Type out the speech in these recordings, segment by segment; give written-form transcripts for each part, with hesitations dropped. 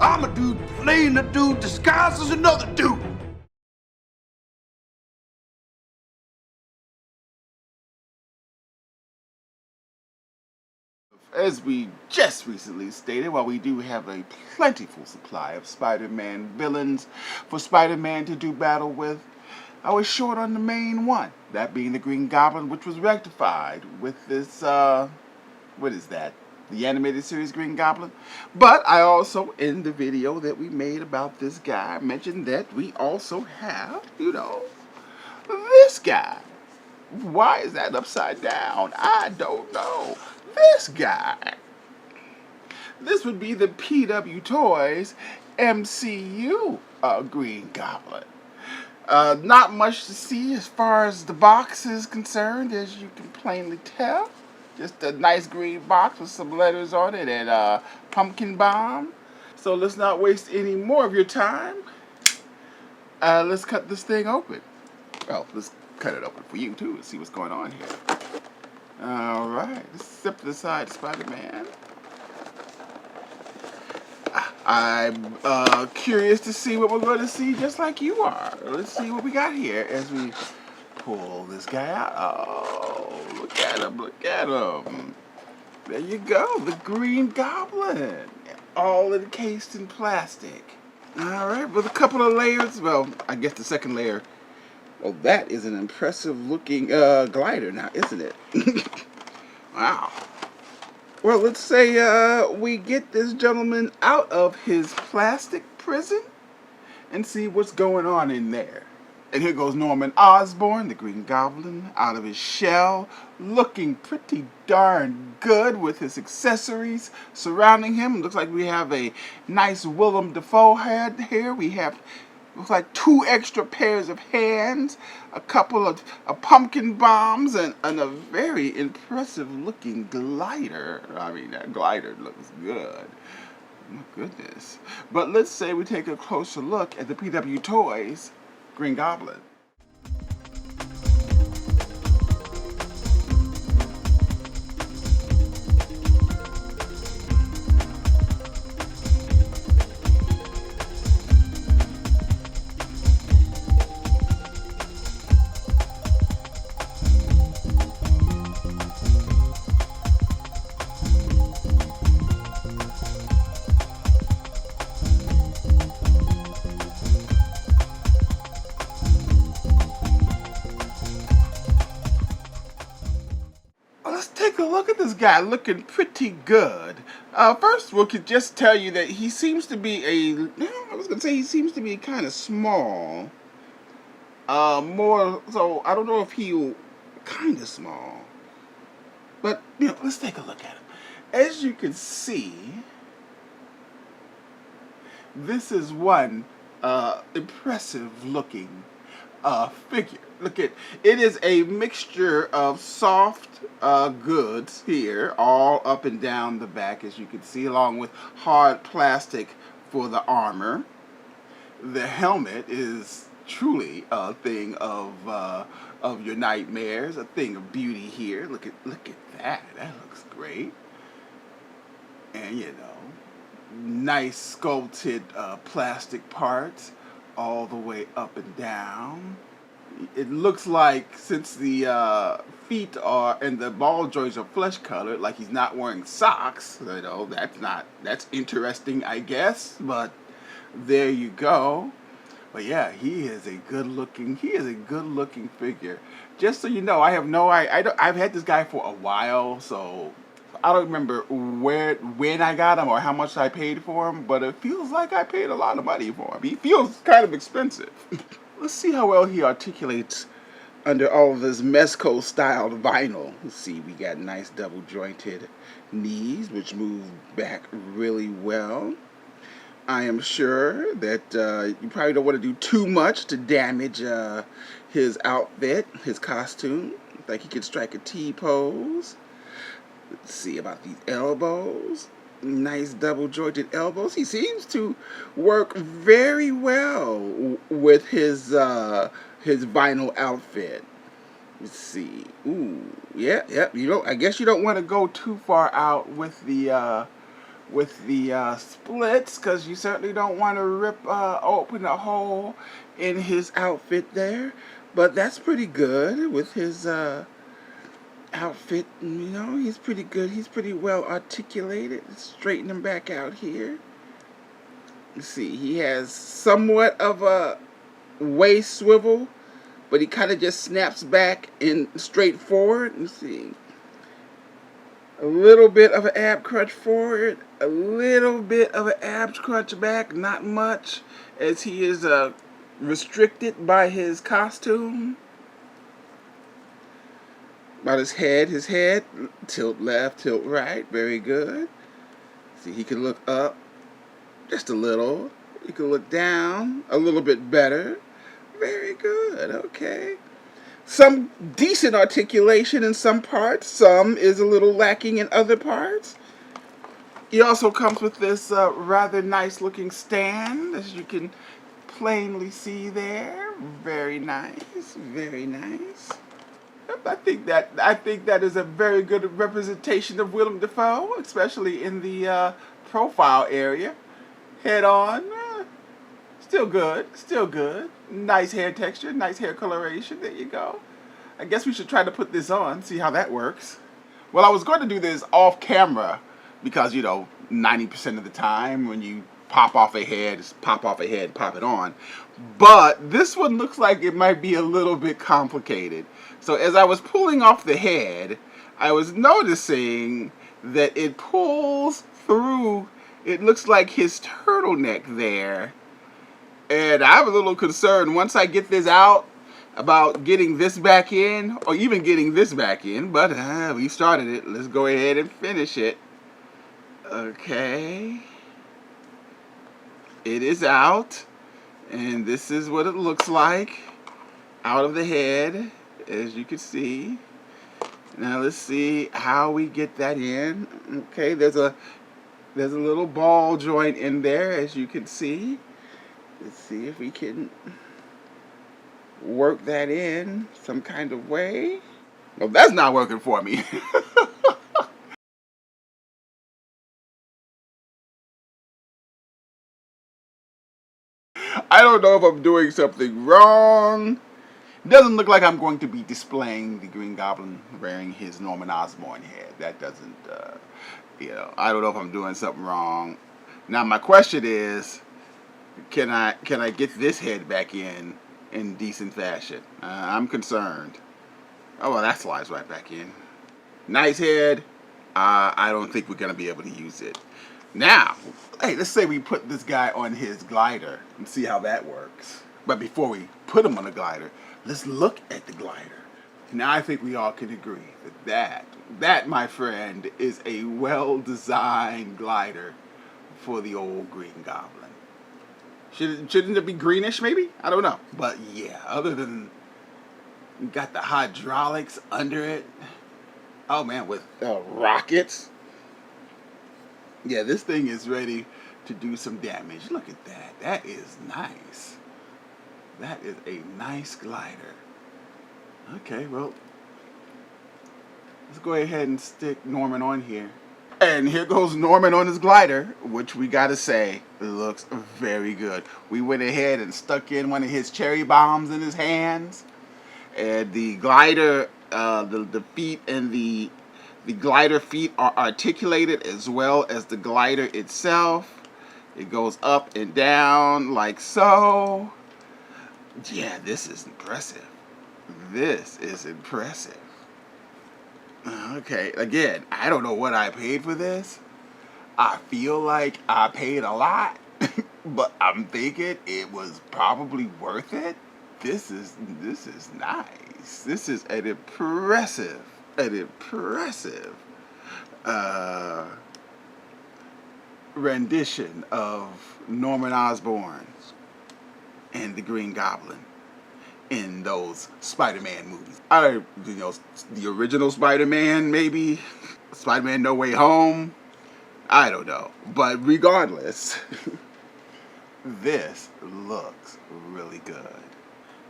I'm a dude playing a dude disguised as another dude. As we just recently stated, while we do have a plentiful supply of Spider-Man villains for Spider-Man to do battle with, I was short on the main one, that being the Green Goblin, which was rectified with this, what is that? The animated series Green Goblin. But I also, in the video that we made about this guy, mentioned that we also have, this guy. Why is that upside down? I don't know. This guy. This would be the PW Toys MCU Green Goblin. Not much to see as far as the box is concerned, as you can plainly tell. Just a nice green box with some letters on it and pumpkin bomb. So let's not waste any more of your time. Let's cut this thing open. Well, let's cut it open for you too and see what's going on here. Alright, let's step to the side, Spider-Man. I'm curious to see what we're going to see, just like you are. Let's see what we got here as we pull this guy out. Oh, look at him, look at him. There you go, the Green Goblin. All encased in plastic. Alright, with a couple of layers. Well, I guess the second layer. Oh, that is an impressive looking glider now, isn't it? Wow. Well, let's say we get this gentleman out of his plastic prison and see what's going on in there. And here goes Norman Osborn, the Green Goblin, out of his shell, looking pretty darn good with his accessories surrounding him. Looks like we have a nice William Dafoe head here. We have, looks like 2 extra pairs of hands, a couple of pumpkin bombs, and a very impressive looking glider. I mean, that glider looks good. My goodness. But let's say we take a closer look at the PW Toys Green Goblin. Take a look at this guy looking pretty good. First, we could just tell you that he seems to be he seems to be kind of small. More so, I don't know if he'll kind of small. But, let's take a look at him. As you can see, this is one impressive looking figure. Look at it is a mixture of soft goods here, all up and down the back, as you can see, along with hard plastic for the armor. The helmet is truly a thing of your nightmares, a thing of beauty here. Look at that. That looks great. And nice sculpted plastic parts all the way up and down. It looks like, since the feet are and the ball joints are flesh colored, like he's not wearing socks. That's interesting, I guess. But there you go. But yeah, he is a good looking figure. Just so you know, I've had this guy for a while, so I don't remember when I got him or how much I paid for him, but it feels like I paid a lot of money for him. He feels kind of expensive. Let's see how well he articulates under all of this Mesco-style vinyl. Let's see, we got nice double jointed knees, which move back really well. I am sure that you probably don't want to do too much to damage his outfit, his costume. Like he could strike a T-pose. Let's see about these elbows. Nice double jointed elbows. He seems to work very well with his vinyl outfit. Let's see. Ooh, yeah. I guess you don't want to go too far out with the with the splits, because you certainly don't want to rip open a hole in his outfit there. But that's pretty good with his outfit. You know, he's pretty good. He's pretty well articulated. Let's straighten him back out here. You see, he has somewhat of a waist swivel, but he kind of just snaps back in straight forward. You see, a little bit of an ab crunch forward, a little bit of an ab crunch back, not much, as he is restricted by his costume. About his head, tilt left, tilt right, very good. See, he can look up just a little. He can look down a little bit better. Very good, okay. Some decent articulation in some parts. Some is a little lacking in other parts. He also comes with this rather nice looking stand, as you can plainly see there. Very nice, very nice. I think that is a very good representation of William Dafoe, especially in the profile area. Head on, still good, still good. Nice hair texture, nice hair coloration. There you go. I guess we should try to put this on, see how that works. Well, I was going to do this off camera because, you know, 90% of the time when you pop off a head, just pop off a head, pop it on. But this one looks like it might be a little bit complicated. So as I was pulling off the head, I was noticing that it pulls through, it looks like his turtleneck there. And I'm a little concerned once I get this out about getting this back in, or even getting this back in, but we started it. Let's go ahead and finish it. Okay. It is out, and this is what it looks like out of the head, as you can see. Now let's see how we get that in. Okay, there's a little ball joint in there, as you can see. Let's see if we can work that in some kind of way. No, that's not working for me. I don't know if I'm doing something wrong. It doesn't look like I'm going to be displaying the Green Goblin wearing his Norman Osborn head. That doesn't, you know, I don't know if I'm doing something wrong. Now my question is, can I get this head back in decent fashion? I'm concerned. Oh, well, that slides right back in. Nice head. I don't think we're going to be able to use it. Now, hey, let's say we put this guy on his glider and see how that works. But before we put him on the glider, let's look at the glider. Now I think we all can agree that, my friend, is a well-designed glider for the old Green Goblin. Shouldn't it be greenish, maybe? I don't know. But yeah, other than you got the hydraulics under it. Oh man, with rockets. Yeah, this thing is ready to do some damage. Look at that. That is nice. That is a nice glider. Okay, well, let's go ahead and stick Norman on here. And here goes Norman on his glider, which we gotta say looks very good. We went ahead and stuck in one of his cherry bombs in his hands. And the glider, the feet and the glider feet are articulated as well as the glider itself. It goes up and down like so. Yeah, this is impressive. This is impressive. Okay, again, I don't know what I paid for this. I feel like I paid a lot, but I'm thinking it was probably worth it. This is nice. This is an impressive rendition of Norman Osborn and the Green Goblin in those Spider-Man movies. The original Spider-Man, maybe. Spider-Man No Way Home. I don't know. But regardless, this looks really good.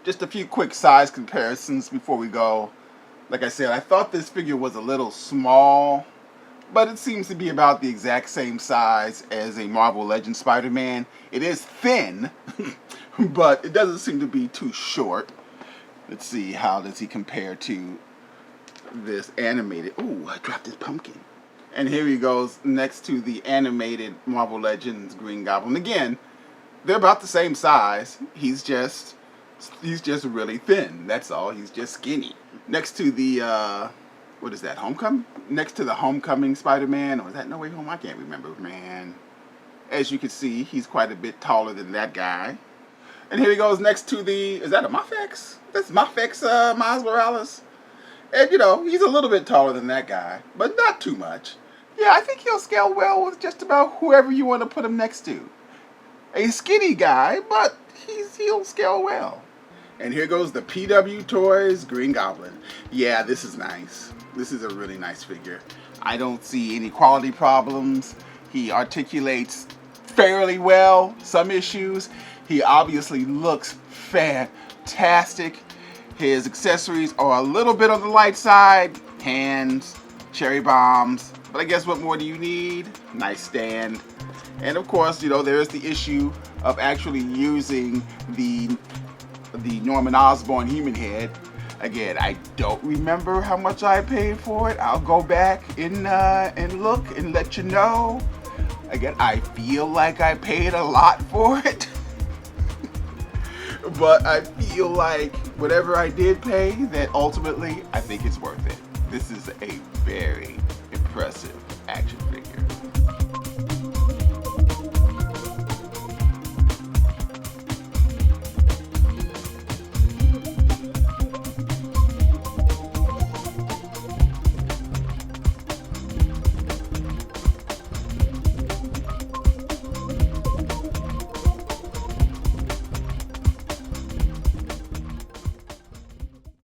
Just a few quick size comparisons before we go. Like I said, I thought this figure was a little small but it seems to be about the exact same size as a Marvel Legends Spider-Man. It is thin, but it doesn't seem to be too short. Let's see, how does he compare to this animated? Ooh, I dropped this pumpkin. And here he goes next to the animated Marvel Legends Green Goblin. Again, they're about the same size. He's just really thin. That's all. He's just skinny. Next to the what is that? Homecoming? Next to the Homecoming Spider-Man, or is that No Way Home? I can't remember, man. As you can see, he's quite a bit taller than that guy. And here he goes next to the, is that a Mafex? That's Mafex Miles Morales. And you know, he's a little bit taller than that guy, but not too much. Yeah, I think he'll scale well with just about whoever you want to put him next to. A skinny guy, but he'll scale well. And here goes the PW Toys Green Goblin. Yeah, this is nice. This is a really nice figure. I don't see any quality problems. He articulates fairly well. Some issues. He obviously looks fantastic. His accessories are a little bit on the light side. Hands, cherry bombs. But I guess what more do you need? Nice stand. And of course, you know, there's the issue of actually using the Norman Osborn human head. Again, I don't remember how much I paid for it. I'll go back and look and let you know. Again, I feel like I paid a lot for it. But I feel like whatever I did pay, that ultimately I think it's worth it. This is a very impressive action